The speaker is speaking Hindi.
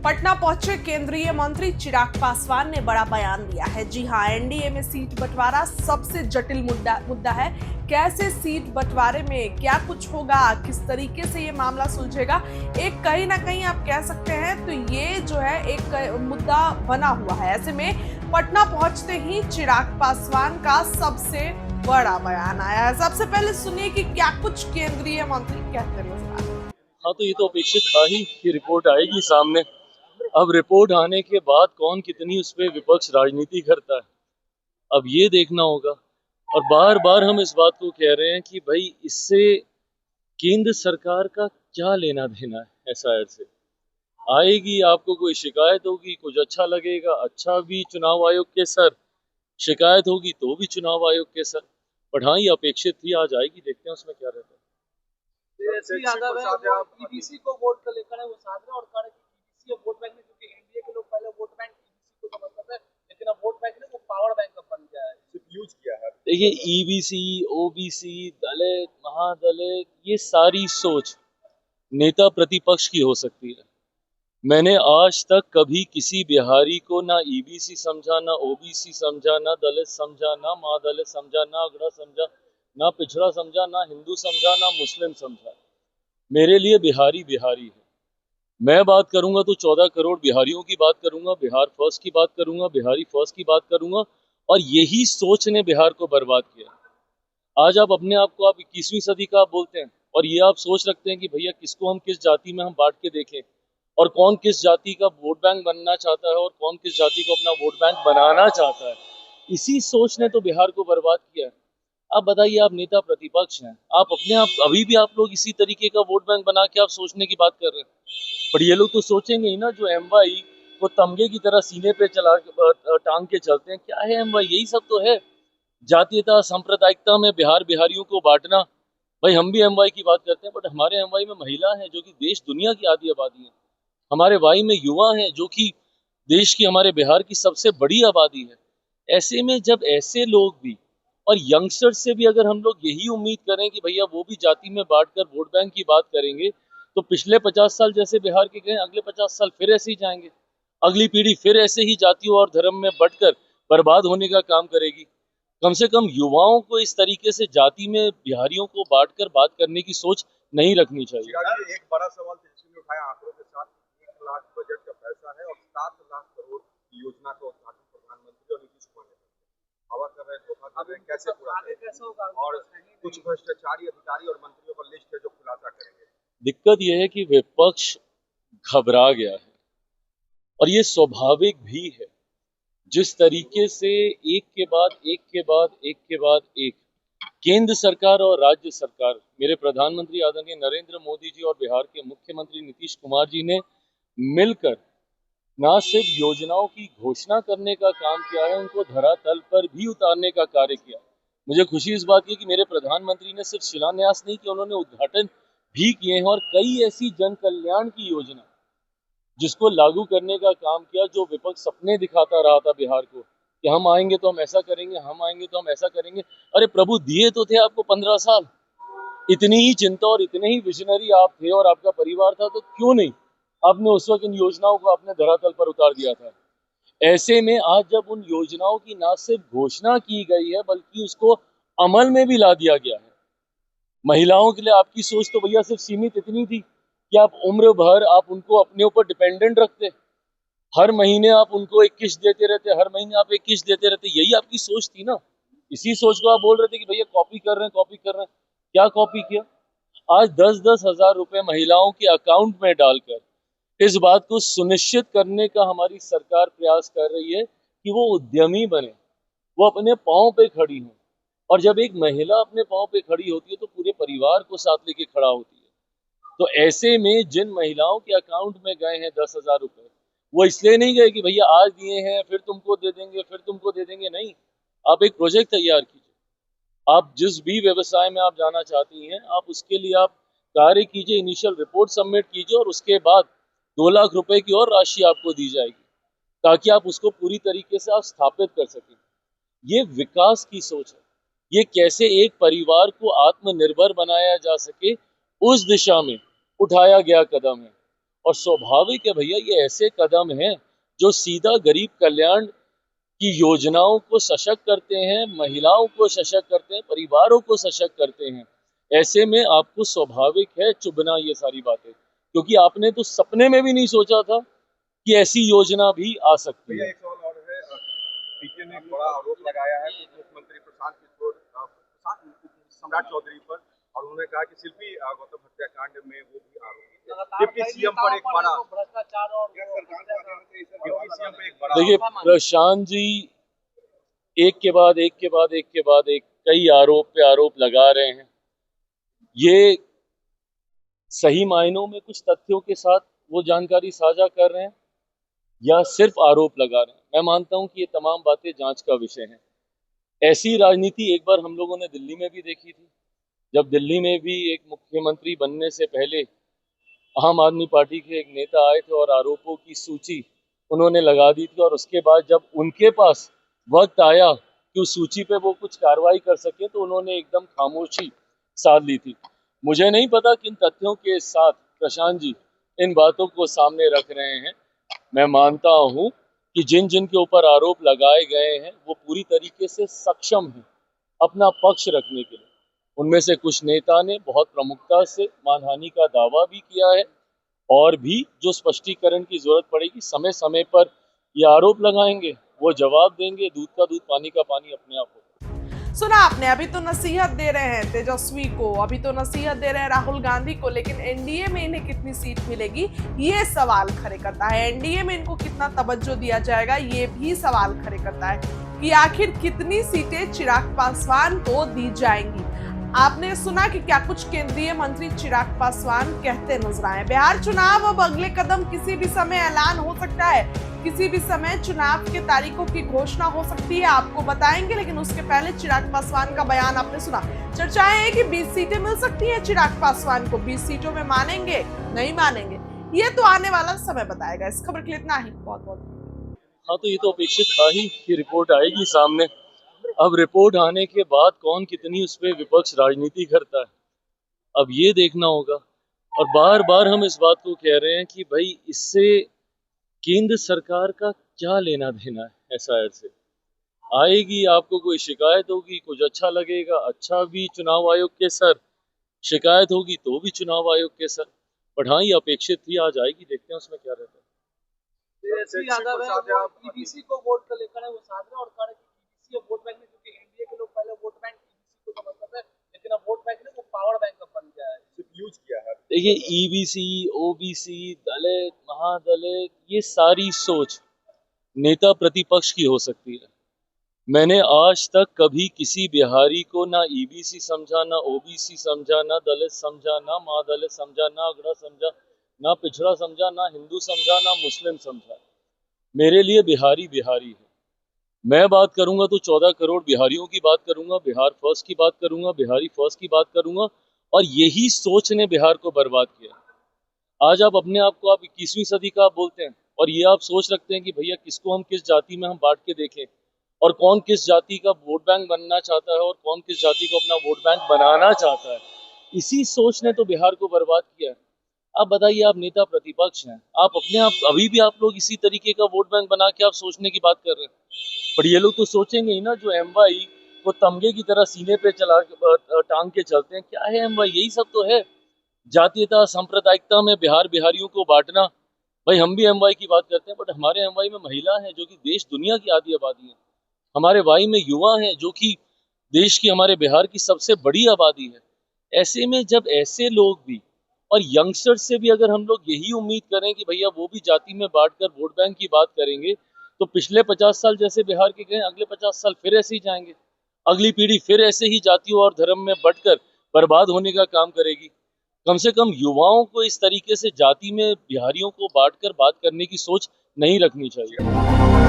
पटना पहुंचे केंद्रीय मंत्री चिराग पासवान ने बड़ा बयान दिया है। जी हां, एनडीए में सीट बंटवारा सबसे जटिल मुद्दा है। कैसे सीट बंटवारे में क्या कुछ होगा, किस तरीके से ये मामला सुलझेगा, एक कहीं ना कहीं आप कह सकते हैं तो ये जो है एक मुद्दा बना हुआ है। ऐसे में पटना पहुंचते ही चिराग पासवान का सबसे बड़ा बयान आया है। सबसे पहले सुनिए कि क्या कुछ केंद्रीय मंत्री कहते नजर। हाँ, तो ये तो अपेक्षित था ही कि रिपोर्ट आएगी सामने। अब रिपोर्ट आने के बाद कौन कितनी उस पर विपक्ष राजनीति करता है, अब ये देखना होगा। और बार बार हम इस बात को कह रहे हैं कि भाई इससे केंद्र सरकार का क्या लेना देना है। एसआईआर से आएगी, आपको कोई शिकायत होगी, कुछ अच्छा लगेगा, अच्छा भी चुनाव आयोग के सर, शिकायत होगी तो भी चुनाव आयोग के सर। बट हाँ, ये अपेक्षित थी, आज आएगी, देखते हैं उसमें क्या रहता है। यादव है वो ईबीसी को वोट को लेकर है, वो साथ में और कह रहे हैं कि ईबीसी वोट बैंक में, क्योंकि एनडीए के लोग पहले वोट बैंक ईबीसी को समझते थे, लेकिन अब वोट बैंक ने वो पावर बैंक अब बन गया है, सिर्फ यूज किया है। देखिए, ईबीसी, ओबीसी, दलित, महादलित, ये सारी सोच नेता प्रतिपक्ष की हो सकती है। मैंने आज तक कभी किसी बिहारी को ना ईबीसी समझा, ना ओबीसी समझा, ना दलित समझा, ना महादलित समझा, ना अगड़ा समझा, ना पिछड़ा समझा, ना हिंदू समझा, ना मुस्लिम समझा। मेरे लिए बिहारी बिहारी है। मैं बात करूंगा तो 14 करोड़ बिहारियों की बात करूंगा, बिहार फर्स्ट की बात करूंगा, बिहारी फर्स्ट की बात करूंगा। और यही सोच ने बिहार को बर्बाद किया। आज आप अपने आप को, आप 21वीं सदी का आप बोलते हैं, और ये आप सोच रखते हैं कि भैया किसको हम किस जाति में हम बांट के देखें, और कौन किस जाति का वोट बैंक बनना चाहता है और कौन किस जाति को अपना वोट बैंक बनाना चाहता है। इसी सोच ने तो बिहार को बर्बाद किया है। आप बताइए, आप नेता प्रतिपक्ष हैं, आप अपने आप अभी भी आप लोग इसी तरीके का वोट बैंक बना के आप सोचने की बात कर रहे हैं। पर ये लोग तो सोचेंगे ही ना, जो एमवाई को तमगे की तरह सीने पे चला टांग के चलते हैं। क्या है एमवाई? यही सब तो है, जातीयता सांप्रदायिकता में बिहार बिहारियों को बांटना। भाई हम भी एमवाई की बात करते हैं, बट हमारे एमवाई में महिला है जो कि देश दुनिया की आधी आबादी है। हमारे वाई में युवा हैं जो कि देश की, हमारे बिहार की सबसे बड़ी आबादी है। ऐसे में जब ऐसे लोग भी, और यंगस्टर्स से भी अगर हम लोग यही उम्मीद करें कि भैया वो भी जाति में बांटकर वोट बैंक की बात करेंगे, तो पिछले 50 साल जैसे बिहार के गए, अगले 50 साल फिर ऐसे ही जाएंगे। अगली पीढ़ी फिर ऐसे ही जातियों और धर्म में बंटकर बर्बाद होने का काम करेगी। कम से कम युवाओं को इस तरीके से जाति में बिहारियों को बांटकर बात करने की सोच नहीं रखनी चाहिए। एक बड़ा सवाल तेजस्वी ने उठाया आंकड़ों के साथ, 1 लाख बजट का पैसा है और 7 लाख करोड़ की योजना का उद्घाटन प्रधानमंत्री और नीतीश कुमार ने किया। हवा कर रहे हैं, धोखा कर रहे हैं, कैसे पूरा करेंगे? और कुछ भ्रष्टाचारी अधिकारी और मंत्रियों का लिस्ट है जो खुलासा करेंगे। दिक्कत यह है कि विपक्ष घबरा गया है, और ये स्वाभाविक भी है। जिस तरीके से एक के बाद एक के बाद एक के बाद एक केंद्र सरकार और राज्य सरकार, मेरे प्रधानमंत्री आदरणीय नरेंद्र मोदी जी और बिहार के मुख्यमंत्री नीतीश कुमार जी ने मिलकर ना सिर्फ योजनाओं की घोषणा करने का काम किया है, उनको धरातल पर भी उतारने का कार्य किया। मुझे खुशी इस बात की कि मेरे प्रधानमंत्री ने सिर्फ शिलान्यास नहीं किया, उन्होंने उद्घाटन भी किए हैं। और कई ऐसी जन कल्याण की योजना जिसको लागू करने का काम किया, जो विपक्ष सपने दिखाता रहा था बिहार को कि हम आएंगे तो हम ऐसा करेंगे, हम आएंगे तो हम ऐसा करेंगे। अरे प्रभु, दिए तो थे आपको 15 साल। इतनी ही चिंता और इतने ही विजनरी आप थे और आपका परिवार था, तो क्यों नहीं आपने उस वक्त इन योजनाओं को अपने धरातल पर उतार दिया था। ऐसे में आज जब उन योजनाओं की ना सिर्फ घोषणा की गई है, बल्कि उसको अमल में भी ला दिया गया है। महिलाओं के लिए आपकी सोच तो भैया सिर्फ सीमित इतनी थी कि आप उम्र भर आप उनको अपने ऊपर डिपेंडेंट रखते, हर महीने आप उनको एक किस्त देते रहते, हर महीने आप एक किस्त देते रहते। यही आपकी सोच थी ना। इसी सोच को आप बोल रहे थे कि भैया कॉपी कर रहे हैं, कॉपी कर रहे हैं। क्या कॉपी किया? आज 10-10 हजार रुपए महिलाओं के अकाउंट में डालकर इस बात को सुनिश्चित करने का हमारी सरकार प्रयास कर रही है कि वो उद्यमी बने, वो अपने पांव पे खड़ी हो। और जब एक महिला अपने पांव पे खड़ी होती है तो पूरे परिवार को साथ लेके खड़ा होती है। तो ऐसे में जिन महिलाओं के अकाउंट में गए हैं 10,000 रुपए, वो इसलिए नहीं गए कि भैया आज दिए हैं फिर तुमको दे देंगे, फिर तुमको दे देंगे। नहीं, आप एक प्रोजेक्ट तैयार कीजिए। आप जिस भी व्यवसाय में आप जाना चाहती हैं, आप उसके लिए आप कार्य कीजिए, इनिशियल रिपोर्ट सबमिट कीजिए, और उसके बाद 2 लाख रुपए की और राशि आपको दी जाएगी, ताकि आप उसको पूरी तरीके से आप स्थापित कर सकें। ये विकास की सोच है। ये कैसे एक परिवार को आत्मनिर्भर बनाया जा सके, उस दिशा में उठाया गया कदम है। और स्वाभाविक है भैया, ये ऐसे कदम हैं जो सीधा गरीब कल्याण की योजनाओं को सशक्त करते हैं, महिलाओं को सशक्त करते हैं, परिवारों को सशक्त करते हैं। ऐसे में आपको स्वाभाविक है चुभना ये सारी बातें, क्योंकि आपने तो सपने में भी नहीं सोचा था कि ऐसी योजना भी आ सकती भैया है। एक सवाल और है, पीके ने एक बड़ा आरोप लगाया है मुख्यमंत्री प्रशांत किशोर सम्राट चौधरी पर, और उन्होंने कहा कि शिल्पी गौतम हत्याकांड में वो भी आरोपी है। डिप्टी सीएम पर एक बड़ा देखिए, प्रशांत जी एक के बाद एक के बाद एक के बाद एक कई आरोप पे आरोप लगा रहे हैं। ये सही मायनों में कुछ तथ्यों के साथ वो जानकारी साझा कर रहे हैं या सिर्फ आरोप लगा रहे हैं? मैं मानता हूं कि ये तमाम बातें जांच का विषय हैं। ऐसी राजनीति एक बार हम लोगों ने दिल्ली में भी देखी थी, जब दिल्ली में भी एक मुख्यमंत्री बनने से पहले आम आदमी पार्टी के एक नेता आए थे और आरोपों की सूची उन्होंने लगा दी थी, और उसके बाद जब उनके पास वक्त आया कि उस सूची पे वो कुछ कार्रवाई कर सके तो उन्होंने एकदम खामोशी साध ली थी। मुझे नहीं पता किन तथ्यों के साथ प्रशांत जी इन बातों को सामने रख रहे हैं। मैं मानता हूं कि जिन जिन के ऊपर आरोप लगाए गए हैं वो पूरी तरीके से सक्षम हैं अपना पक्ष रखने के लिए। उनमें से कुछ नेता ने बहुत प्रमुखता से मानहानि का दावा भी किया है, और भी जो स्पष्टीकरण की जरूरत पड़ेगी समय समय पर ये आरोप लगाएंगे, वो जवाब देंगे। दूध का दूध पानी का पानी अपने आप होगा। सुना आपने, अभी तो नसीहत दे रहे हैं तेजस्वी को, अभी तो नसीहत दे रहे हैं राहुल गांधी को, लेकिन एनडीए में इन्हें कितनी सीट मिलेगी ये सवाल खड़े करता है। एनडीए में इनको कितना तवज्जो दिया जाएगा ये भी सवाल खड़े करता है कि आखिर कितनी सीटें चिराग पासवान को दी जाएंगी। आपने सुना कि क्या कुछ केंद्रीय मंत्री चिराग पासवान कहते नजर आए। बिहार चुनाव अब अगले कदम किसी भी समय ऐलान हो सकता है, किसी भी समय चुनाव के तारीखों की घोषणा हो सकती है, आपको बताएंगे। लेकिन उसके पहले चिराग पासवान का बयान आपने सुना। चर्चाएं हैं कि 20 सीटें मिल सकती हैं चिराग पासवान को, 20 सीटों में मानेंगे नहीं मानेंगे ये तो आने वाला समय बताएगा। इस खबर के लिए इतना ही, बहुत बहुत। हाँ, तो ये तो अपेक्षित था ही कि रिपोर्ट आएगी सामने। अब रिपोर्ट आने के बाद कौन कितनी उस पर विपक्ष राजनीति करता है, अब ये देखना होगा। और बार बार हम इस बात को कह रहे हैं कि भाई इससे केंद्र सरकार का क्या लेना देना है। एसआईआर से आएगी, आपको कोई शिकायत होगी, कुछ अच्छा लगेगा, अच्छा भी चुनाव आयोग के सर, शिकायत होगी तो भी चुनाव आयोग के सर। पर हाँ, ये अपेक्षित थी, आज आएगी, देखते हैं उसमें क्या रहता है। तेजस्वी यादव है ईबीसी को वोट को लेकर है, वो साथ में और कह रहे हैं कि ईबीसी वोट बैंक में, क्योंकि एनडीए के लोग पहले वोट बैंक ईबीसी को समझते थे, लेकिन अब वोट बैंक ने वो पावर बैंक अब बन गया है, यूज किया है। देखिए, ईबीसी, ओबीसी, दलित, महादलित, ये सारी सोच नेता प्रतिपक्ष की हो सकती है। मैंने आज तक कभी किसी बिहारी को ना ईबीसी समझा, ना ओबीसी समझा, ना दलित समझा, ना महादलित समझा, ना अगड़ा समझा, ना पिछड़ा समझा, ना हिंदू समझा, ना मुस्लिम समझा। मेरे लिए बिहारी बिहारी है। मैं बात करूंगा तो 14 करोड़ बिहारियों की बात करूंगा, बिहार फर्स्ट की बात करूंगा, बिहारी फर्स्ट की बात करूंगा, और यही सोच ने बिहार को बर्बाद किया। आज आप अपने आप को आप 21वीं सदी का आप बोलते हैं, और ये आप सोच रखते हैं कि भैया किसको हम किस जाति में हम बांट के देखें, और कौन किस जाति का वोट बैंक बनना चाहता है और कौन किस जाति को अपना वोट बैंक बनाना चाहता है। इसी सोच ने तो बिहार को बर्बाद किया है। आप बताइए, आप नेता प्रतिपक्ष हैं, आप अपने आप अभी भी आप लोग इसी तरीके का वोट बैंक बना के आप सोचने की बात कर रहे हैं। पर ये लोग तो सोचेंगे ही ना, जो एमवाई को तमगे की तरह सीने पे चला टांग के चलते हैं। क्या है एमवाई? यही सब तो है, जातीयता सांप्रदायिकता में बिहार बिहारियों को बांटना। भाई हम भी एमवाई की बात करते हैं, बट हमारे एमवाई में महिला है जो कि देश दुनिया की आधी आबादी है। हमारे वाई में युवा हैं जो कि देश की, हमारे बिहार की सबसे बड़ी आबादी है। ऐसे में जब ऐसे लोग भी और यंगस्टर से भी अगर हम लोग यही उम्मीद करें कि भैया वो भी जाति में बांटकर वोट बैंक की बात करेंगे, तो पिछले 50 साल जैसे बिहार के गए, अगले 50 साल फिर ऐसे ही जाएंगे। अगली पीढ़ी फिर ऐसे ही जातियों और धर्म में बंटकर बर्बाद होने का काम करेगी। कम से कम युवाओं को इस तरीके से जाति में बिहारियों को बांटकर बात करने की सोच नहीं रखनी चाहिए।